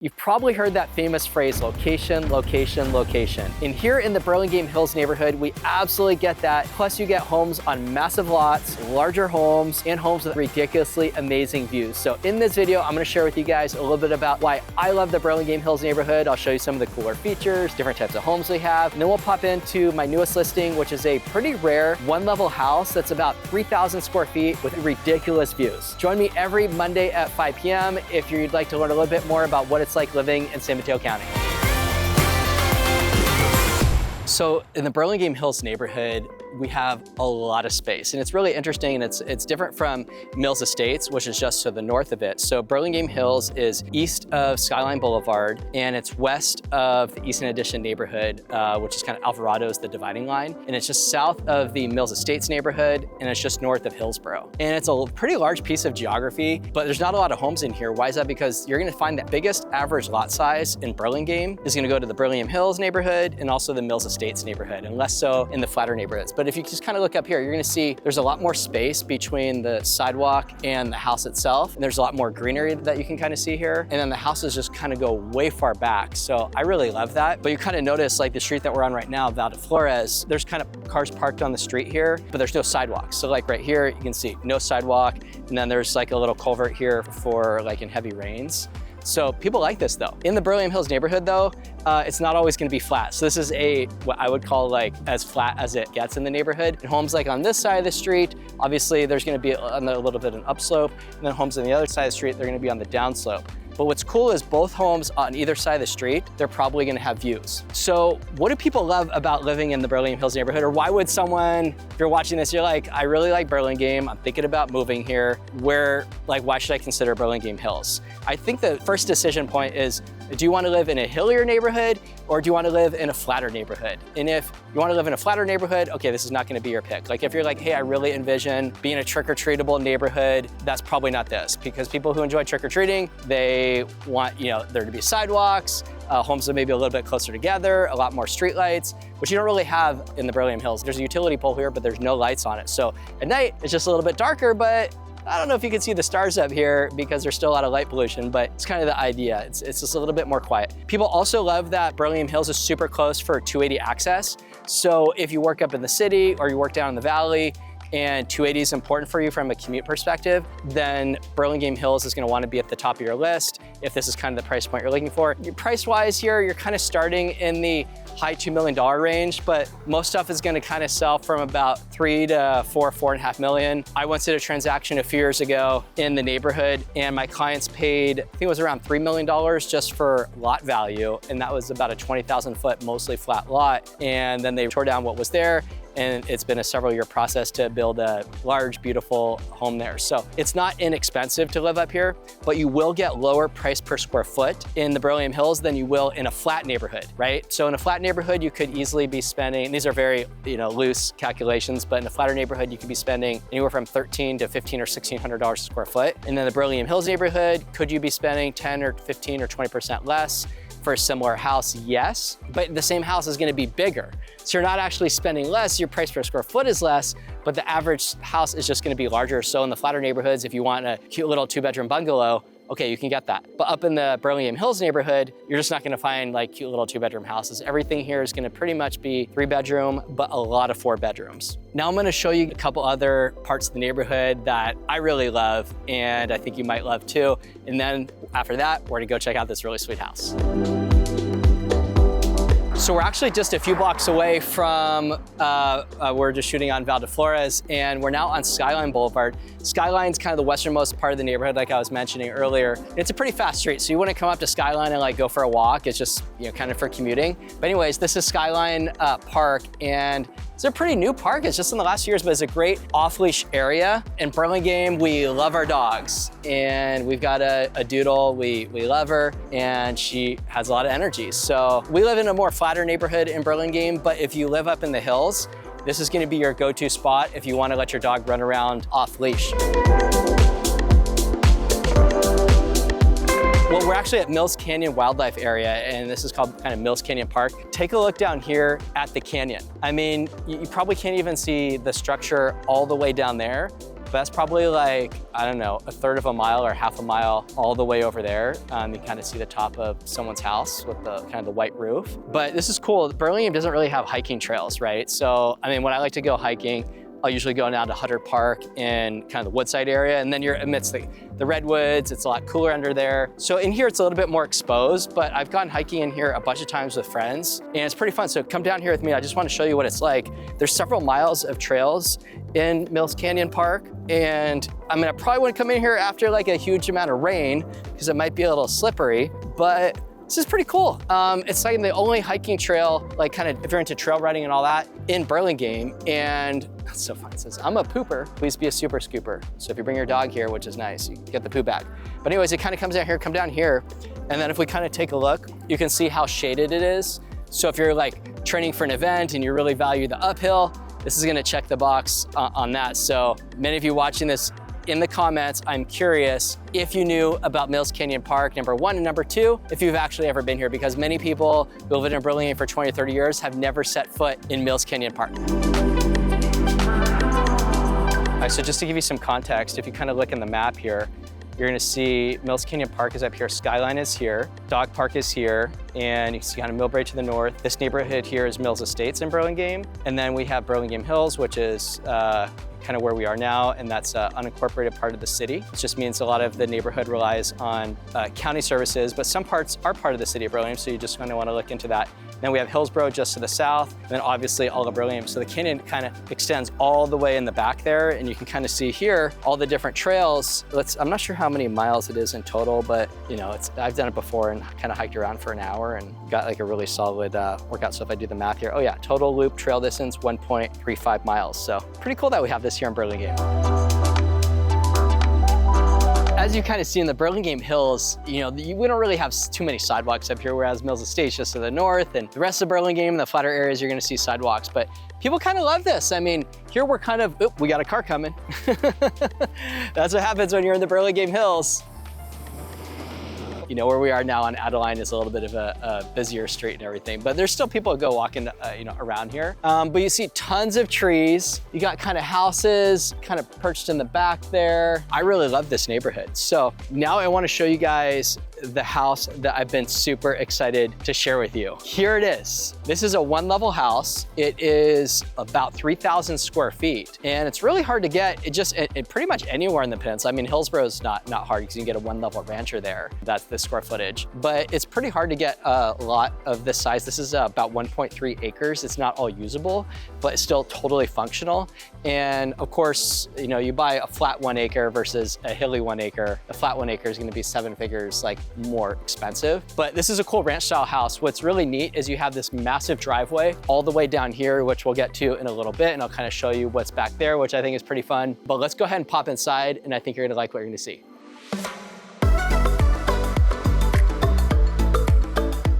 You've probably heard that famous phrase, location, location, location. And here in the Burlingame Hills neighborhood, we absolutely get that. Plus you get homes on massive lots, larger homes, and homes with ridiculously amazing views. So in this video, I'm gonna share with you guys a little bit about why I love the Burlingame Hills neighborhood. I'll show you some of the cooler features, different types of homes we have. And then we'll pop into my newest listing, which is a pretty rare one-level house that's about 3,000 square feet with ridiculous views. Join me every Monday at 5 p.m. if you'd like to learn a little bit more about what it's like living in San Mateo County. So in the Burlingame Hills neighborhood, we have a lot of space, and it's really interesting, and it's different from Mills Estates, which is just to the north of it. So Burlingame Hills is east of Skyline Boulevard, and it's west of the Easton Addition neighborhood, which is kind of Alvarado's the dividing line, and it's just south of the Mills Estates neighborhood, and it's just north of Hillsboro. And it's a pretty large piece of geography, but there's not a lot of homes in here. Why is that? Because you're gonna find the biggest average lot size in Burlingame is gonna go to the Burlingame Hills neighborhood and also the Mills Estates neighborhood, and less so in the flatter neighborhoods. But if you just kind of look up here, you're gonna see there's a lot more space between the sidewalk and the house itself. And there's a lot more greenery that you can kind of see here. And then the houses just kind of go way far back. So I really love that. But you kind of notice like the street that we're on right now, Val de Flores, there's kind of cars parked on the street here, but there's no sidewalks. So like right here, you can see no sidewalk. And then there's like a little culvert here for like in heavy rains. So people like this though. In the Burlingame Hills neighborhood though, it's not always gonna be flat. So this is what I would call like as flat as it gets in the neighborhood. And homes like on this side of the street, obviously there's gonna be a little bit of an upslope, and then homes on the other side of the street, they're gonna be on the downslope. But what's cool is both homes on either side of the street, they're probably gonna have views. So what do people love about living in the Burlingame Hills neighborhood? Or why would someone, if you're watching this, you're like, I really like Burlingame, I'm thinking about moving here. Why should I consider Burlingame Hills? I think the first decision point is, do you wanna live in a hillier neighborhood or do you wanna live in a flatter neighborhood? And if you wanna live in a flatter neighborhood, okay, this is not gonna be your pick. Like if you're like, hey, I really envision being a trick-or-treatable neighborhood, that's probably not this, because people who enjoy trick-or-treating, they want there to be sidewalks, homes that may be a little bit closer together, a lot more street lights, which you don't really have in the Burlingame Hills. There's a utility pole here, but there's no lights on it. So at night, it's just a little bit darker, but I don't know if you can see the stars up here because there's still a lot of light pollution, but it's kind of the idea. It's just a little bit more quiet. People also love that Burlingame Hills is super close for 280 access. So if you work up in the city or you work down in the valley, and 280 is important for you from a commute perspective, then Burlingame Hills is gonna wanna be at the top of your list if this is kind of the price point you're looking for. Price-wise here, you're kind of starting in the high $2 million range, but most stuff is gonna kind of sell from about 3 to 4.5 million. I once did a transaction a few years ago in the neighborhood, and my clients paid, I think it was around $3 million just for lot value, and that was about a 20,000 foot, mostly flat lot, and then they tore down what was there, and it's been a several-year process to build a large, beautiful home there. So it's not inexpensive to live up here, but you will get lower price per square foot in the Burlingame Hills than you will in a flat neighborhood, right? So in a flat neighborhood, you could easily be spending, these are very loose calculations, but in a flatter neighborhood, you could be spending anywhere from $1,300 to $1,500 or $1,600 a square foot. And then the Burlingame Hills neighborhood, could you be spending 10 or 15 or 20% less? For a similar house, yes, but the same house is gonna be bigger. So you're not actually spending less, your price per square foot is less, but the average house is just gonna be larger. So in the flatter neighborhoods, if you want a cute little 2-bedroom bungalow, okay, you can get that. But up in the Burlingame Hills neighborhood, you're just not gonna find like cute little 2-bedroom houses. Everything here is gonna pretty much be 3-bedroom, but a lot of 4 bedrooms. Now I'm gonna show you a couple other parts of the neighborhood that I really love, and I think you might love too. And then after that, we're gonna go check out this really sweet house. So we're actually just a few blocks away from, we're just shooting on Val de Flores, and we're now on Skyline Boulevard. Skyline's kind of the westernmost part of the neighborhood, like I was mentioning earlier. It's a pretty fast street, so you wouldn't come up to Skyline and like go for a walk. It's just, kind of for commuting. But anyways, this is Skyline Park, and it's a pretty new park. It's just in the last few years, but it's a great off-leash area. In Burlingame, we love our dogs, and we've got a doodle. We love her, and she has a lot of energy. So we live in a more flatter neighborhood in Burlingame, but if you live up in the hills, this is gonna be your go-to spot if you wanna let your dog run around off-leash. Well, we're actually at Mills Canyon Wildlife Area, and this is called kind of Mills Canyon Park. Take a look down here at the canyon. I mean, you probably can't even see the structure all the way down there, But that's probably like, I don't know, a third of a mile or half a mile all the way over there. You kind of see the top of someone's house with the kind of the white roof. But this is cool. Burlingame doesn't really have hiking trails, right? So, I mean, when I like to go hiking, I'll usually go down to Hutter Park in kind of the Woodside area, and then you're amidst the redwoods. It's a lot cooler under there. So in here, it's a little bit more exposed, but I've gone hiking in here a bunch of times with friends, and it's pretty fun. So come down here with me. I just want to show you what it's like. There's several miles of trails in Mills Canyon Park, and I mean, I probably wouldn't come in here after like a huge amount of rain because it might be a little slippery, but this is pretty cool. It's like the only hiking trail, like kind of if you're into trail riding and all that, in Burlingame. And that's so fun. It says, I'm a pooper, please be a super scooper. So if you bring your dog here, which is nice, you get the poo bag. But anyways, it kind of comes down here, come down here. And then if we kind of take a look, you can see how shaded it is. So if you're like training for an event and you really value the uphill, this is gonna check the box on that. So many of you watching this, in the comments, I'm curious if you knew about Mills Canyon Park, number one, and number two, if you've actually ever been here, because many people who have lived in Burlingame for 20 or 30 years have never set foot in Mills Canyon Park. All right, so just to give you some context, if you kind of look in the map here, you're gonna see Mills Canyon Park is up here, Skyline is here, Dog Park is here, and you can see kind of Millbrae to the north. This neighborhood here is Mills Estates in Burlingame, and then we have Burlingame Hills, which is kind of where we are now, and that's an unincorporated part of the city. It just means a lot of the neighborhood relies on county services, but some parts are part of the city of Burlingame, so you just kind of want to look into that. Then we have Hillsborough just to the south, and then obviously all of Burlingame. So the canyon kind of extends all the way in the back there, and you can kind of see here all the different trails. I'm not sure how many miles it is in total, but you know, I've done it before and kind of hiked around for an hour and got like a really solid workout. So if I do the math here, oh yeah, total loop trail distance 1.35 miles. So pretty cool that we have this here in Burlingame. As you kind of see in the Burlingame Hills, you know, we don't really have too many sidewalks up here, whereas Mills Estates just to the north, and the rest of Burlingame, the flatter areas, you're gonna see sidewalks. But people kind of love this. I mean, here we're kind of, we got a car coming. That's what happens when you're in the Burlingame Hills. You know, where we are now on Adeline is a little bit of a busier street and everything, but there's still people who go walking, you know, around here. But you see tons of trees. You got kind of houses kind of perched in the back there. I really love this neighborhood. So now I want to show you guys the house that I've been super excited to share with you. Here it is. This is a one-level house. It is about 3,000 square feet, and it's really hard to get. It pretty much anywhere in the peninsula. I mean, Hillsborough is not hard because you can get a one-level rancher there. That's the square footage, but it's pretty hard to get a lot of this size. This is about 1.3 acres. It's not all usable, but it's still totally functional. And of course, you know, you buy a flat 1 acre versus a hilly 1 acre. The flat 1 acre is going to be 7 figures, like more expensive. But this is a cool ranch style house. What's really neat is you have this massive driveway all the way down here, which we'll get to in a little bit, and I'll kind of show you what's back there, which I think is pretty fun. But let's go ahead and pop inside, and I think you're going to like what you're going to see.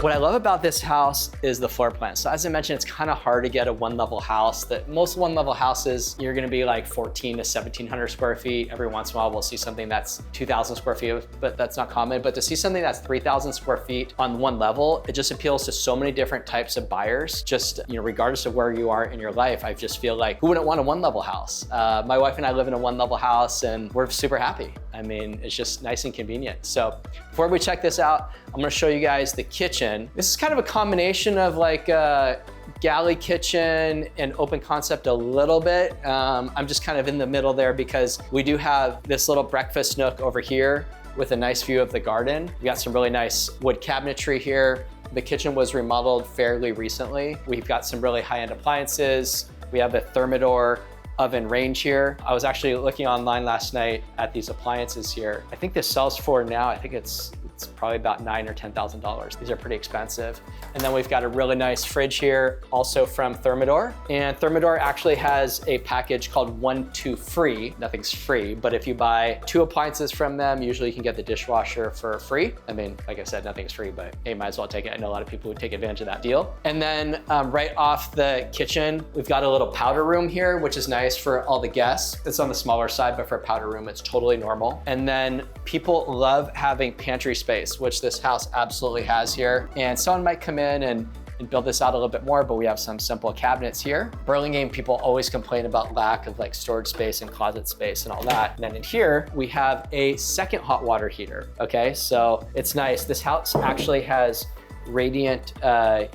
What I love about this house is the floor plan. So as I mentioned, it's kind of hard to get a one-level house. Most one-level houses, you're gonna be like 1,400 to 1,700 square feet. Every once in a while, we'll see something that's 2,000 square feet, but that's not common. But to see something that's 3,000 square feet on one level, it just appeals to so many different types of buyers. Just, you know, regardless of where you are in your life, I just feel like, who wouldn't want a one-level house? My wife and I live in a one-level house, and we're super happy. I mean, it's just nice and convenient. So before we check this out, I'm gonna show you guys the kitchen. This is kind of a combination of like a galley kitchen and open concept a little bit. I'm just kind of in the middle there because we do have this little breakfast nook over here with a nice view of the garden. We got some really nice wood cabinetry here. The kitchen was remodeled fairly recently. We've got some really high-end appliances. We have a Thermador oven range here. I was actually looking online last night at these appliances here. I think this sells for now, I think it's probably about $9,000 or $10,000. These are pretty expensive. And then we've got a really nice fridge here, also from Thermador. And Thermador actually has a package called 1, 2 free. Nothing's free, but if you buy 2 appliances from them, usually you can get the dishwasher for free. I mean, like I said, nothing's free, but hey, might as well take it. I know a lot of people would take advantage of that deal. And then right off the kitchen, we've got a little powder room here, which is nice for all the guests. It's on the smaller side, but for a powder room, it's totally normal. And then people love having pantry space, which this house absolutely has here. And someone might come in and and build this out a little bit more, but we have some simple cabinets here. Burlingame, people always complain about lack of like storage space and closet space and all that. And then in here, we have a second hot water heater, okay? So it's nice. This house actually has radiant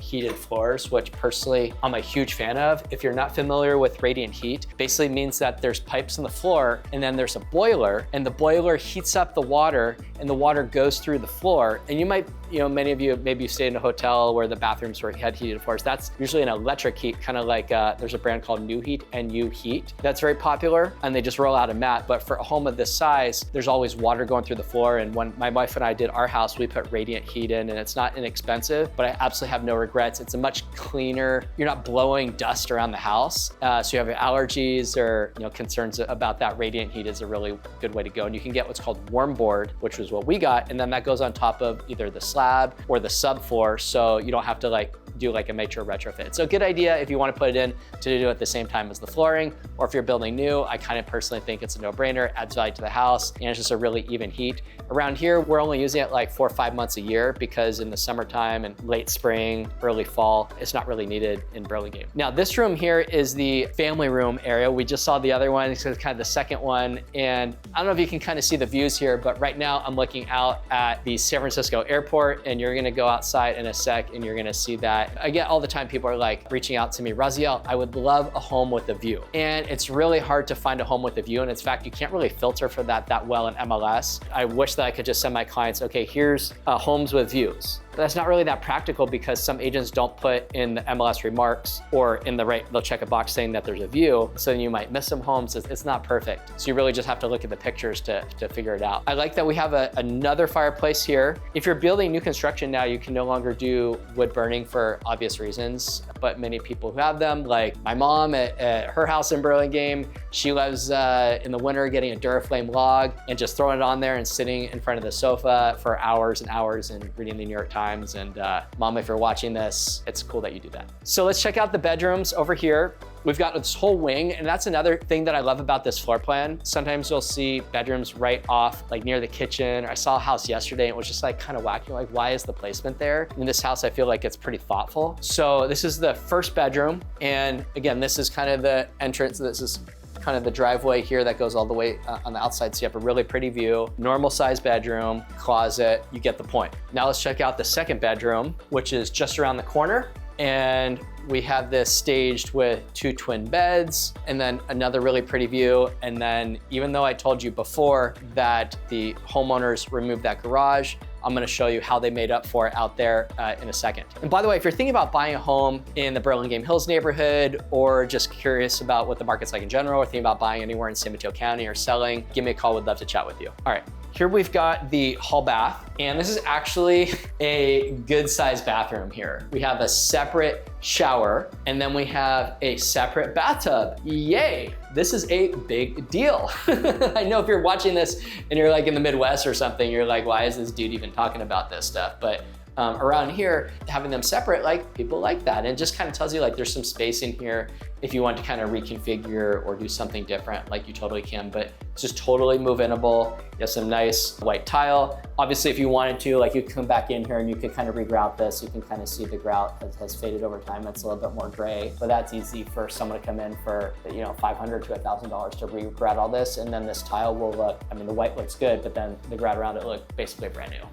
heated floors, which personally I'm a huge fan of. If you're not familiar with radiant heat, basically means that there's pipes in the floor and then there's a boiler, and the boiler heats up the water and the water goes through the floor. And you might, many of you, maybe you stayed in a hotel where the bathrooms had heated floors. That's usually an electric heat, kind of like there's a brand called Nu Heat, NU Heat. That's very popular, and they just roll out a mat. But for a home of this size, there's always water going through the floor. And when my wife and I did our house, we put radiant heat in, and it's not inexpensive, but I absolutely have no regrets. It's a much cleaner, you're not blowing dust around the house. So you have allergies or concerns about that, radiant heat is a really good way to go. And you can get what's called warm board, which was what we got. And then that goes on top of either the slab or the subfloor. So you don't have to do a major retrofit. So a good idea if you want to put it in to do it at the same time as the flooring, or if you're building new, I kind of personally think it's a no-brainer, adds value to the house, and it's just a really even heat. Around here, we're only using it like 4 or 5 months a year, because in the summertime and late spring, early fall, it's not really needed in Burlingame. Now, this room here is the family room area. We just saw the other one, it's kind of the second one. And I don't know if you can kind of see the views here, but right now I'm looking out at the San Francisco airport, and you're gonna go outside in a sec and you're gonna see that. I get all the time people are like reaching out to me, Raziel, I would love a home with a view. And it's really hard to find a home with a view. And in fact, you can't really filter for that well in MLS. I wish that I could just send my clients, okay, here's homes with views. But that's not really that practical, because some agents don't put in the MLS remarks or in they'll check a box saying that there's a view. So then you might miss some homes. It's not perfect. So you really just have to look at the pictures to figure it out. I like that we have another fireplace here. If you're building new construction now, you can no longer do wood burning for obvious reasons, but many people who have them, like my mom at her house in Burlingame, she loves in the winter getting a Duraflame log and just throwing it on there and sitting in front of the sofa for hours and hours and reading the New York Times. And Mom, if you're watching this, it's cool that you do that. So let's check out the bedrooms over here. We've got this whole wing, and that's another thing that I love about this floor plan. Sometimes you'll see bedrooms right off, like near the kitchen. I saw a house yesterday and it was just like kind of wacky. Like, why is the placement there? In this house, I feel like it's pretty thoughtful. So this is the first bedroom. And again, this is kind of the entrance. This is kind of the driveway here that goes all the way on the outside. So you have a really pretty view, normal size bedroom, closet, you get the point. Now let's check out the second bedroom, which is just around the corner. And we have this staged with 2 twin beds and then another really pretty view. And then even though I told you before that the homeowners removed that garage, I'm gonna show you how they made up for it out there in a second. And by the way, if you're thinking about buying a home in the Burlingame Hills neighborhood, or just curious about what the market's like in general, or thinking about buying anywhere in San Mateo County or selling, give me a call, would love to chat with you. All right. Here we've got the hall bath, and this is actually a good sized bathroom here. We have a separate shower, and then we have a separate bathtub. Yay, this is a big deal. I know if you're watching this and you're like in the Midwest or something, you're like, why is this dude even talking about this stuff? But around here, having them separate, like people like that. And it just kind of tells you like there's some space in here if you want to kind of reconfigure or do something different, like you totally can, but it's just totally move-inable. You have some nice white tile. Obviously, if you wanted to, like you can come back in here and you can kind of regrout this. You can kind of see the grout has faded over time. It's a little bit more gray, but that's easy for someone to come in for, $500 to $1,000 to regrout all this. And then this tile will look, I mean, the white looks good, but then the grout around it look basically brand new.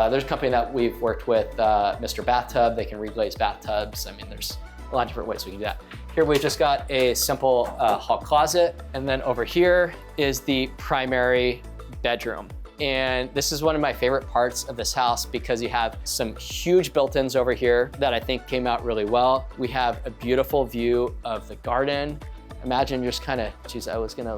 There's a company that we've worked with, Mr. Bathtub. They can reglaze bathtubs. I mean, there's a lot of different ways we can do that. Here we just got a simple hall closet, and then over here is the primary bedroom. And this is one of my favorite parts of this house because you have some huge built-ins over here that I think came out really well. We have a beautiful view of the garden. Imagine you're just kind of, geez, I was gonna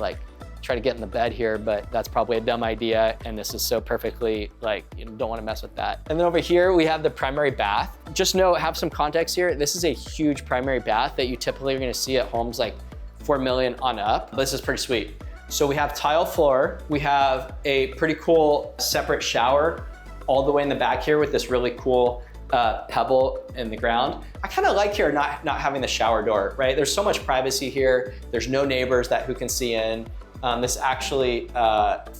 try to get in the bed here, but that's probably a dumb idea. And this is so perfectly, you don't wanna mess with that. And then over here, we have the primary bath. Just know, have some context here. This is a huge primary bath that you typically are gonna see at homes like 4 million on up. This is pretty sweet. So we have tile floor. We have a pretty cool separate shower all the way in the back here with this really cool pebble in the ground. I kind of like here not having the shower door, right? There's so much privacy here. There's no neighbors who can see in. This is actually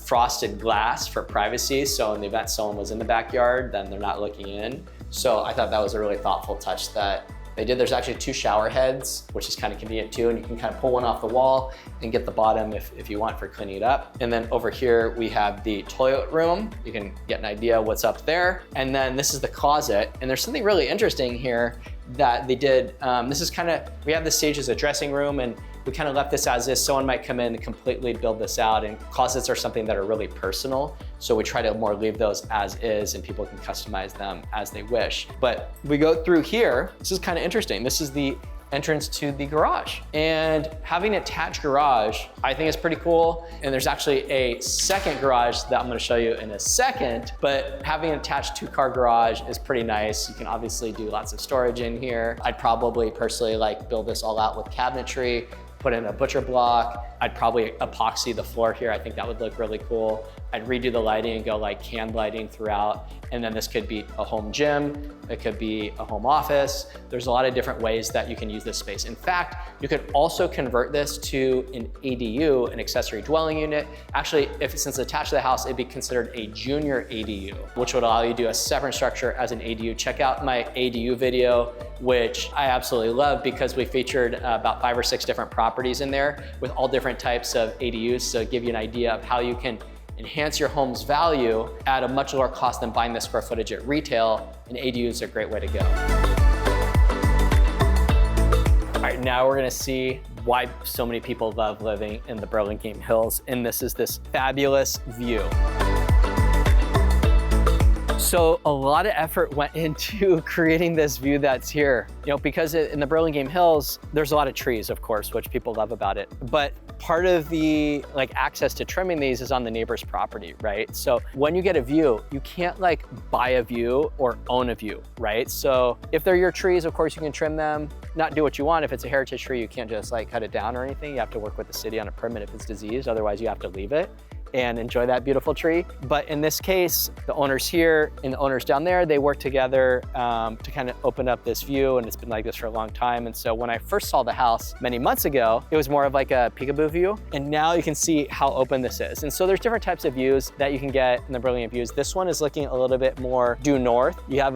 frosted glass for privacy. So in the event someone was in the backyard, then they're not looking in. So I thought that was a really thoughtful touch that they did. There's actually 2 shower heads, which is kind of convenient too, and you can kind of pull one off the wall and get the bottom if you want for cleaning it up. And then over here, we have the toilet room. You can get an idea what's up there. And then this is the closet. And there's something really interesting here that they did. This is kind of, we have this stage as a dressing room, and we kind of left this as is. Someone might come in and completely build this out, and closets are something that are really personal. So we try to more leave those as is, and people can customize them as they wish. But we go through here, this is kind of interesting. This is the entrance to the garage. And having an attached garage, I think is pretty cool. And there's actually a second garage that I'm gonna show you in a second, but having an attached 2-car garage is pretty nice. You can obviously do lots of storage in here. I'd probably personally like build this all out with cabinetry, put in a butcher block. I'd probably epoxy the floor here. I think that would look really cool. I'd redo the lighting and go like canned lighting throughout. And then this could be a home gym. It could be a home office. There's a lot of different ways that you can use this space. In fact, you could also convert this to an ADU, an accessory dwelling unit. Actually, since it's attached to the house, it'd be considered a junior ADU, which would allow you to do a separate structure as an ADU. Check out my ADU video, which I absolutely love because we featured about 5 or 6 different properties in there with all different types of ADUs. So give you an idea of how you can enhance your home's value at a much lower cost than buying the square footage at retail, and ADU is a great way to go. All right, now we're gonna see why so many people love living in the Burlingame Hills, and this is this fabulous view. So a lot of effort went into creating this view that's here, because in the Burlingame Hills, there's a lot of trees, of course, which people love about it. But part of the access to trimming these is on the neighbor's property, right? So when you get a view, you can't buy a view or own a view, right? So if they're your trees, of course you can trim them, not do what you want. If it's a heritage tree, you can't just cut it down or anything. You have to work with the city on a permit if it's diseased, otherwise you have to leave it and enjoy that beautiful tree. But in this case, the owners here and the owners down there, they work together to kind of open up this view, and it's been like this for a long time. And so when I first saw the house many months ago, it was more of like a peekaboo view, and now you can see how open this is. And so there's different types of views that you can get in the Burlingame views. This one is looking a little bit more due north. You have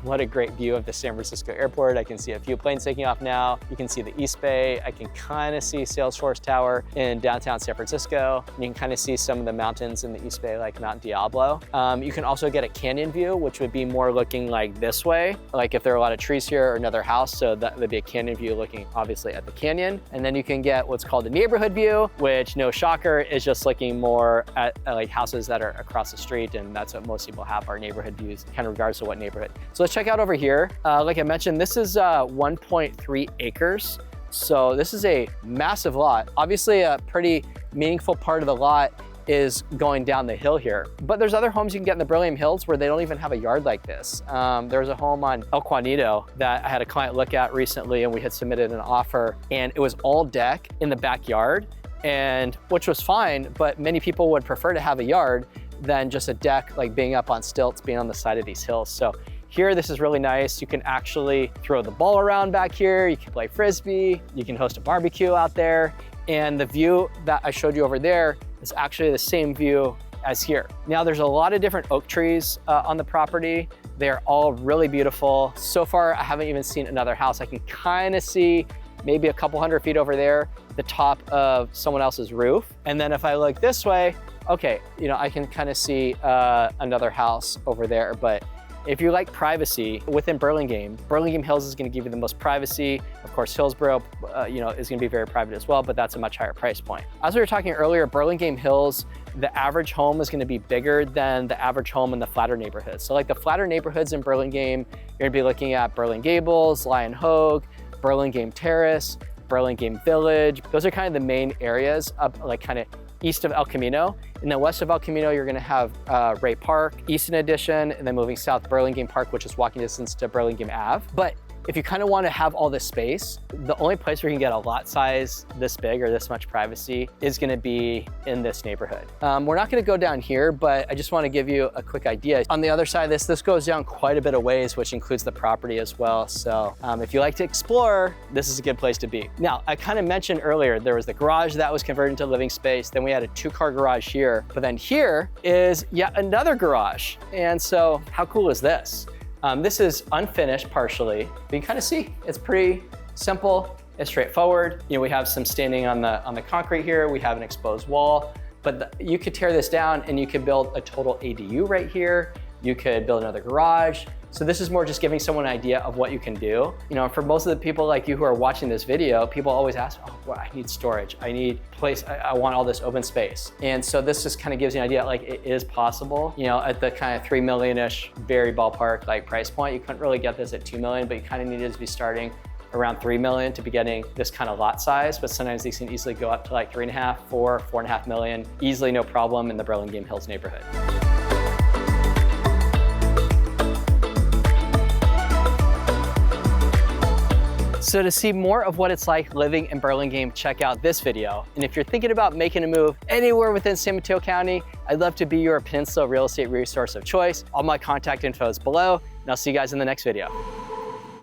what a great view of the San Francisco airport. I can see a few planes taking off now. You can see the East Bay. I can kind of see Salesforce Tower in downtown San Francisco. And you can kind of see some of the mountains in the East Bay, like Mount Diablo. You can also get a canyon view, which would be more looking like this way, like if there are a lot of trees here or another house, so that would be a canyon view looking obviously at the canyon. And then you can get what's called a neighborhood view, which, no shocker, is just looking more at houses that are across the street, and that's what most people have, our neighborhood views, kind of regardless of what neighborhood. So let's check out over here. Like I mentioned, this is 1.3 acres. So this is a massive lot. Obviously a pretty meaningful part of the lot is going down the hill here. But there's other homes you can get in the Burlingame Hills where they don't even have a yard like this. There's a home on El Juanito that I had a client look at recently, and we had submitted an offer, and it was all deck in the backyard, and which was fine, but many people would prefer to have a yard than just a deck being up on stilts, being on the side of these hills. So here, this is really nice. You can actually throw the ball around back here. You can play Frisbee. You can host a barbecue out there. And the view that I showed you over there is actually the same view as here. Now, there's a lot of different oak trees on the property. They're all really beautiful. So far, I haven't even seen another house. I can kind of see maybe a couple hundred feet over there, the top of someone else's roof. And then if I look this way, okay, I can kind of see another house over there. But if you like privacy within Burlingame, Burlingame Hills is going to give you the most privacy. Of course, Hillsborough, is going to be very private as well, but that's a much higher price point. As we were talking earlier, Burlingame Hills, the average home is going to be bigger than the average home in the flatter neighborhoods. So the flatter neighborhoods in Burlingame, you're going to be looking at Burlingame Gables, Lion Hogue, Burlingame Terrace, Burlingame Village. Those are kind of the main areas up kind of east of El Camino. And then west of El Camino, you're gonna have Ray Park, Easton Addition, and then moving south, Burlingame Park, which is walking distance to Burlingame Ave. But if you kind of want to have all this space, the only place where you can get a lot size this big or this much privacy is going to be in this neighborhood. We're not going to go down here, but I just want to give you a quick idea. On the other side of this goes down quite a bit of ways, which includes the property as well. So if you like to explore, this is a good place to be. Now, I kind of mentioned earlier, there was the garage that was converted into living space. Then we had a 2-car garage here, but then here is yet another garage. And so how cool is this? This is unfinished partially, but you can kind of see it's pretty simple, it's straightforward. You know, we have some standing on the concrete here, we have an exposed wall, but you could tear this down and you could build a total ADU right here. You could build another garage. So this is more just giving someone an idea of what you can do. You know, for most of the people like you who are watching this video, people always ask, oh, well, I need storage. I need place, I want all this open space. And so this just kind of gives you an idea, like it is possible. You know, at the kind of 3 million-ish, very ballpark like price point, you couldn't really get this at 2 million, but you kind of needed to be starting around 3 million to be getting this kind of lot size, but sometimes these can easily go up to like 3.5, 4, 4.5 million, easily no problem in the Burlingame Hills neighborhood. So to see more of what it's like living in Burlingame, check out this video. And if you're thinking about making a move anywhere within San Mateo County, I'd love to be your Peninsula real estate resource of choice. All my contact info is below, and I'll see you guys in the next video.